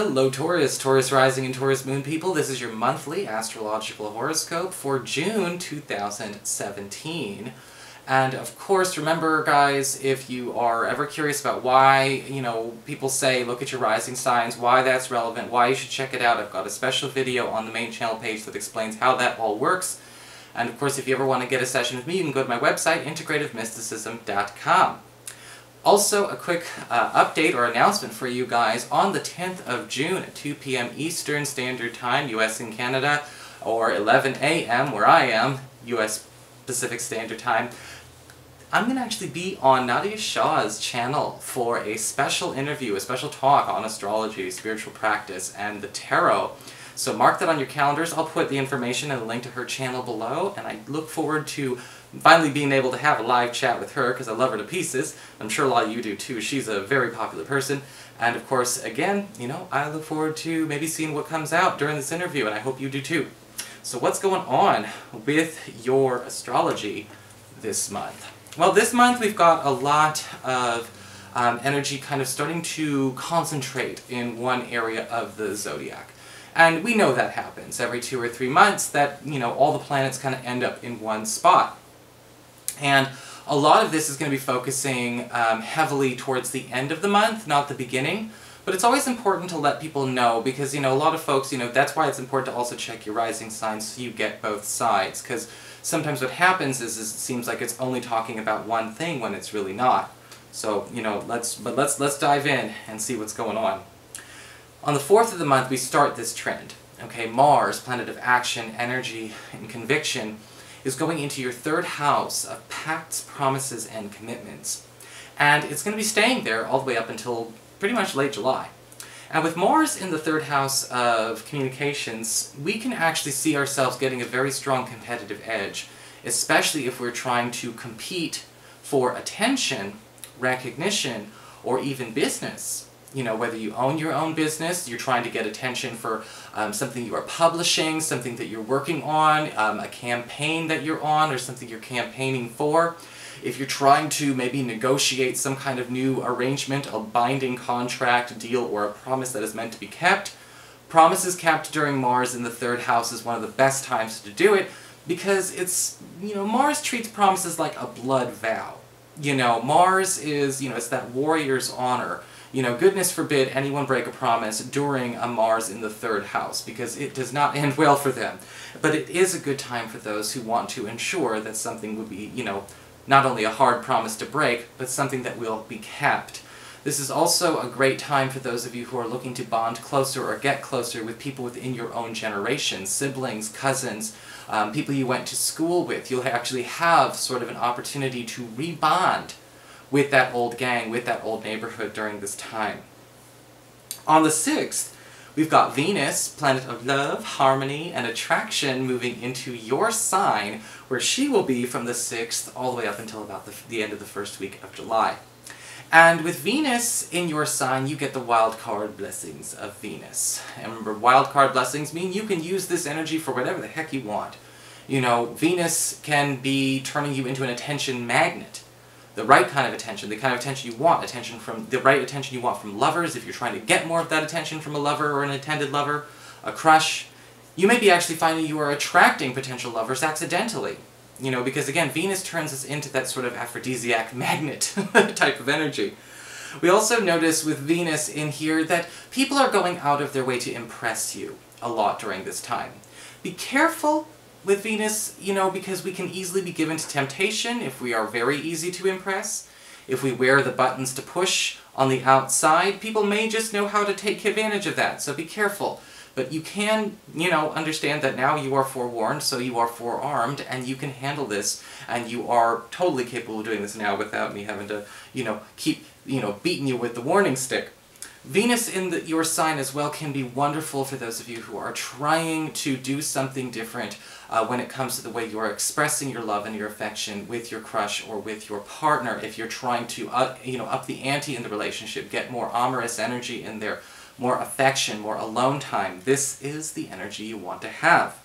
Hello Taurus, Taurus rising and Taurus moon people. This is your monthly astrological horoscope for June 2017. And of course, remember guys, if you are ever curious about why, people say look at your rising signs, why that's relevant, why you should check it out, I've got a special video on the main channel page that explains how that all works. And of course, if you ever want to get a session with me, you can go to my website, integrativemysticism.com. Also, a quick update or announcement for you guys. On the 10th of June at 2 p.m. Eastern Standard Time, US and Canada, or 11 a.m. where I am, US Pacific Standard Time, I'm going to actually be on Nadiya Shah's channel for a special interview, a special talk on astrology, spiritual practice, and the tarot. So mark that on your calendars. I'll put the information and a link to her channel below, and I look forward to finally being able to have a live chat with her, because I love her to pieces. I'm sure a lot of you do too. She's a very popular person. And of course, again, I look forward to maybe seeing what comes out during this interview, and I hope you do too. So what's going on with your astrology this month? Well, this month we've got a lot of energy kind of starting to concentrate in one area of the zodiac. And we know that happens every 2 or 3 months, that, all the planets kind of end up in one spot. And a lot of this is going to be focusing heavily towards the end of the month, not the beginning. But it's always important to let people know, because, a lot of folks, that's why it's important to also check your rising signs so you get both sides. Because sometimes what happens is it seems like it's only talking about one thing when it's really not. So, let's dive in and see what's going on. On the 4th of the month, we start this trend. Okay, Mars, planet of action, energy, and conviction, is going into your 3rd house of pacts, promises, and commitments. And it's going to be staying there all the way up until pretty much late July. And with Mars in the 3rd house of communications, we can actually see ourselves getting a very strong competitive edge, especially if we're trying to compete for attention, recognition, or even business. Whether you own your own business, you're trying to get attention for something you are publishing, something that you're working on, a campaign that you're on, or something you're campaigning for. If you're trying to maybe negotiate some kind of new arrangement, a binding contract, deal, or a promise that is meant to be kept, promises kept during Mars in the 3rd house is one of the best times to do it, because it's, Mars treats promises like a blood vow. Mars is, it's that warrior's honor. Goodness forbid anyone break a promise during a Mars in the 3rd house, because it does not end well for them. But it is a good time for those who want to ensure that something would be, not only a hard promise to break, but something that will be kept. This is also a great time for those of you who are looking to bond closer or get closer with people within your own generation, siblings, cousins, people you went to school with. You'll actually have sort of an opportunity to rebond with that old gang, with that old neighborhood during this time. On the 6th, we've got Venus, planet of love, harmony, and attraction, moving into your sign, where she will be from the 6th all the way up until about the end of the 1st week of July. And with Venus in your sign, you get the wild card blessings of Venus. And remember, wild card blessings mean you can use this energy for whatever the heck you want. Venus can be turning you into an attention magnet. The right kind of attention, the kind of attention you want, the right attention you want from lovers, if you're trying to get more of that attention from a lover or an intended lover, a crush. You may be actually finding you are attracting potential lovers accidentally. Because again, Venus turns us into that sort of aphrodisiac magnet type of energy. We also notice with Venus in here that people are going out of their way to impress you a lot during this time. Be careful with Venus, because we can easily be given to temptation if we are very easy to impress. If we wear the buttons to push on the outside, people may just know how to take advantage of that, so be careful. But you can, understand that now you are forewarned, so you are forearmed, and you can handle this, and you are totally capable of doing this now without me having to, keep, beating you with the warning stick. Venus in your sign as well can be wonderful for those of you who are trying to do something different when it comes to the way you are expressing your love and your affection with your crush or with your partner. If you're trying to, up the ante in the relationship, get more amorous energy in there, more affection, more alone time, this is the energy you want to have.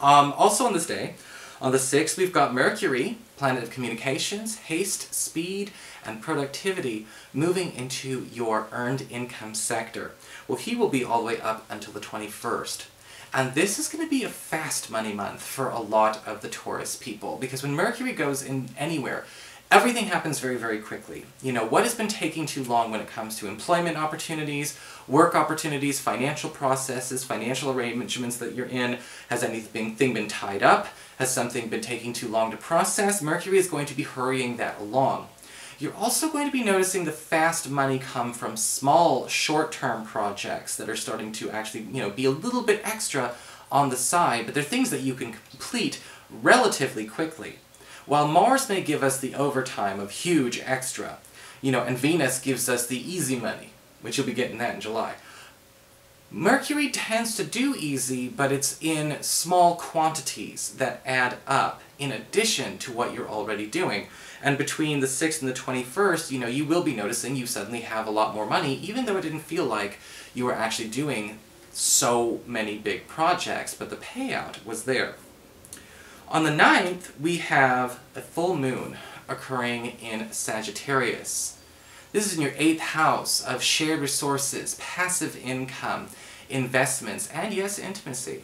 Also on this day, on the 6th, we've got Mercury, planet of communications, haste, speed, and productivity, moving into your earned income sector. Well, he will be all the way up until the 21st. And this is going to be a fast money month for a lot of the Taurus people, because when Mercury goes in anywhere, everything happens very, very quickly. You know, what has been taking too long when it comes to employment opportunities, work opportunities, financial processes, financial arrangements that you're in? Has anything been tied up? Has something been taking too long to process? Mercury is going to be hurrying that along. You're also going to be noticing the fast money come from small, short-term projects that are starting to actually, be a little bit extra on the side, but they're things that you can complete relatively quickly. While Mars may give us the overtime of huge extra, and Venus gives us the easy money, which you'll be getting that in July. Mercury tends to do easy, but it's in small quantities that add up in addition to what you're already doing. And between the 6th and the 21st, you will be noticing you suddenly have a lot more money, even though it didn't feel like you were actually doing so many big projects, but the payout was there. On the 9th, we have a full moon occurring in Sagittarius. This is in your 8th house of shared resources, passive income, investments, and yes, intimacy.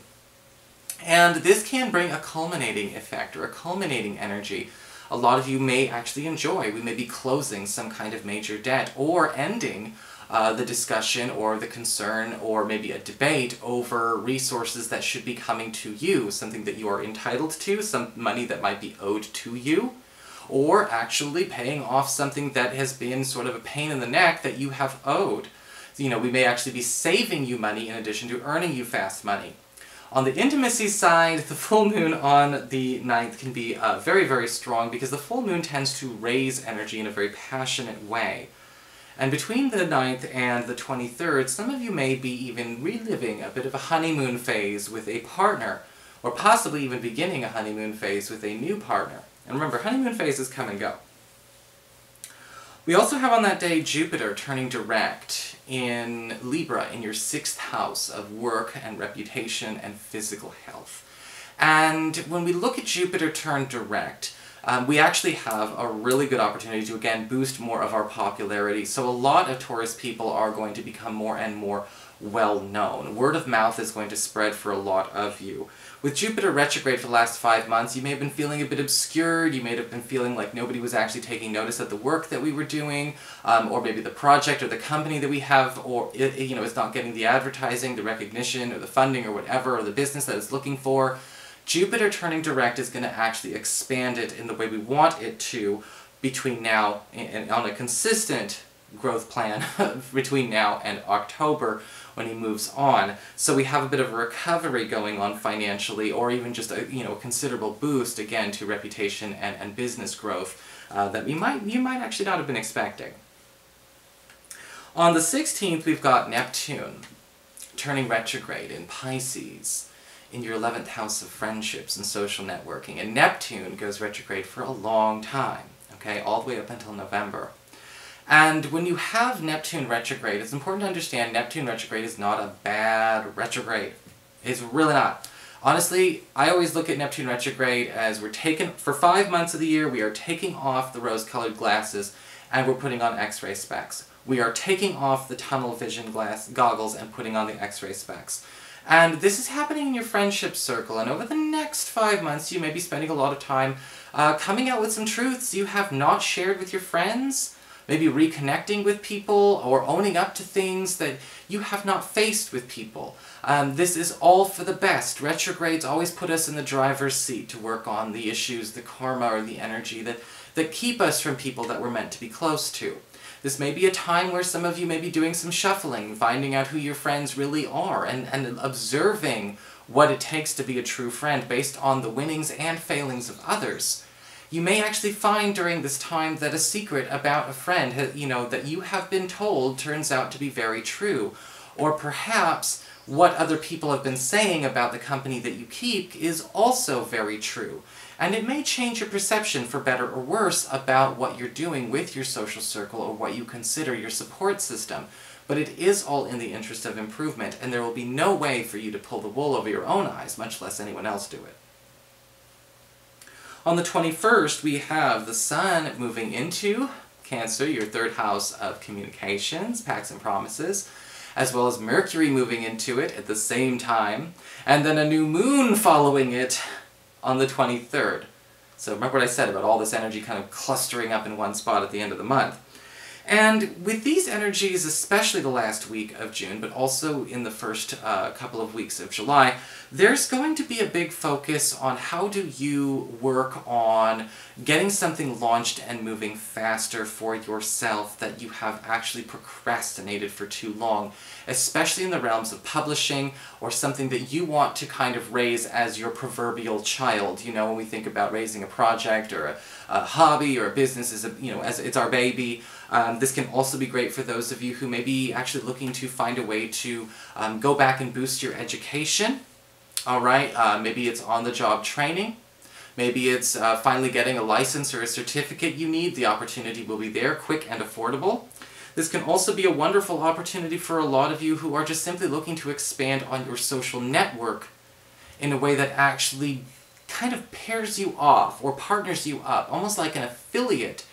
And this can bring a culminating effect, or a culminating energy. A lot of you may actually enjoy. We may be closing some kind of major debt, or ending the discussion, or the concern, or maybe a debate over resources that should be coming to you, something that you are entitled to, some money that might be owed to you, or actually paying off something that has been sort of a pain in the neck that you have owed. We may actually be saving you money in addition to earning you fast money. On the intimacy side, the full moon on the 9th can be very, very strong, because the full moon tends to raise energy in a very passionate way. And between the 9th and the 23rd, some of you may be even reliving a bit of a honeymoon phase with a partner, or possibly even beginning a honeymoon phase with a new partner. And remember, honeymoon phases come and go. We also have on that day Jupiter turning direct in Libra, in your 6th house of work and reputation and physical health. And when we look at Jupiter turn direct, we actually have a really good opportunity to, again, boost more of our popularity. So a lot of Taurus people are going to become more and more well-known. Word of mouth is going to spread for a lot of you. With Jupiter retrograde for the last 5 months, you may have been feeling a bit obscured, you may have been feeling like nobody was actually taking notice of the work that we were doing, or maybe the project or the company that we have, or it's not getting the advertising, the recognition, or the funding, or whatever, or the business that it's looking for. Jupiter turning direct is going to actually expand it in the way we want it to between now and on a consistent growth plan between now and October when he moves on. So we have a bit of a recovery going on financially, or even just a considerable boost again to reputation and business growth that you might actually not have been expecting. On the 16th, we've got Neptune turning retrograde in Pisces, in your 11th house of friendships and social networking. And Neptune goes retrograde for a long time, okay, all the way up until November. And when you have Neptune retrograde, it's important to understand Neptune retrograde is not a bad retrograde. It's really not. Honestly, I always look at Neptune retrograde as for 5 months of the year, we are taking off the rose-colored glasses and we're putting on X-ray specs. We are taking off the tunnel vision goggles and putting on the X-ray specs. And this is happening in your friendship circle, and over the next 5 months you may be spending a lot of time coming out with some truths you have not shared with your friends, maybe reconnecting with people, or owning up to things that you have not faced with people. This is all for the best. Retrogrades always put us in the driver's seat to work on the issues, the karma, or the energy that keep us from people that we're meant to be close to. This may be a time where some of you may be doing some shuffling, finding out who your friends really are, and observing what it takes to be a true friend based on the winnings and failings of others. You may actually find during this time that a secret about a friend, that you have been told turns out to be very true. Or perhaps what other people have been saying about the company that you keep is also very true. And it may change your perception for better or worse about what you're doing with your social circle or what you consider your support system. But it is all in the interest of improvement, and there will be no way for you to pull the wool over your own eyes, much less anyone else do it. On the 21st, we have the Sun moving into Cancer, your third house of communications, pacts and promises, as well as Mercury moving into it at the same time, and then a new moon following it on the 23rd. So remember what I said about all this energy kind of clustering up in one spot at the end of the month. And with these energies, especially the last week of June, but also in the first couple of weeks of July, there's going to be a big focus on how do you work on getting something launched and moving faster for yourself that you have actually procrastinated for too long, especially in the realms of publishing or something that you want to kind of raise as your proverbial child. You know, when we think about raising a project or a hobby or a business as as it's our baby. This can also be great for those of you who may be actually looking to find a way to go back and boost your education. All right, maybe it's on-the-job training. Maybe it's finally getting a license or a certificate you need. The opportunity will be there, quick and affordable. This can also be a wonderful opportunity for a lot of you who are just simply looking to expand on your social network in a way that actually kind of pairs you off or partners you up, almost like an affiliate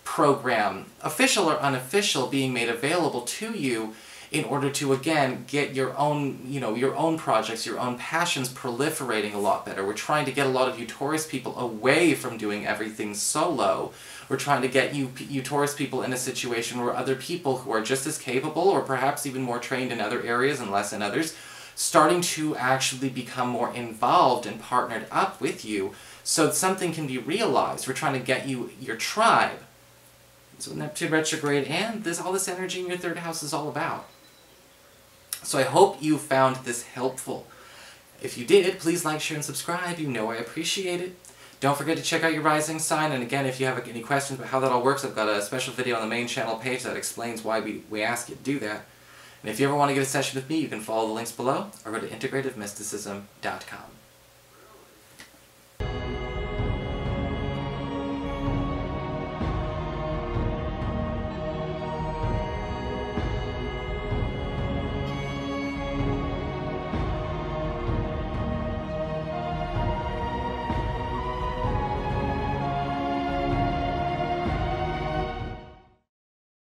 program, official or unofficial, being made available to you in order to, again, get your own, your own projects, your own passions proliferating a lot better. We're trying to get a lot of you Taurus people away from doing everything solo. We're trying to get you Taurus people in a situation where other people who are just as capable or perhaps even more trained in other areas and less in others, starting to actually become more involved and partnered up with you so that something can be realized. We're trying to get you your tribe. That's what Neptune retrograde and all this energy in your third house is all about. So I hope you found this helpful. If you did, please like, share, and subscribe. You know I appreciate it. Don't forget to check out your rising sign, and again, if you have any questions about how that all works, I've got a special video on the main channel page that explains why we ask you to do that. And if you ever want to get a session with me, you can follow the links below or go to integrativemysticism.com.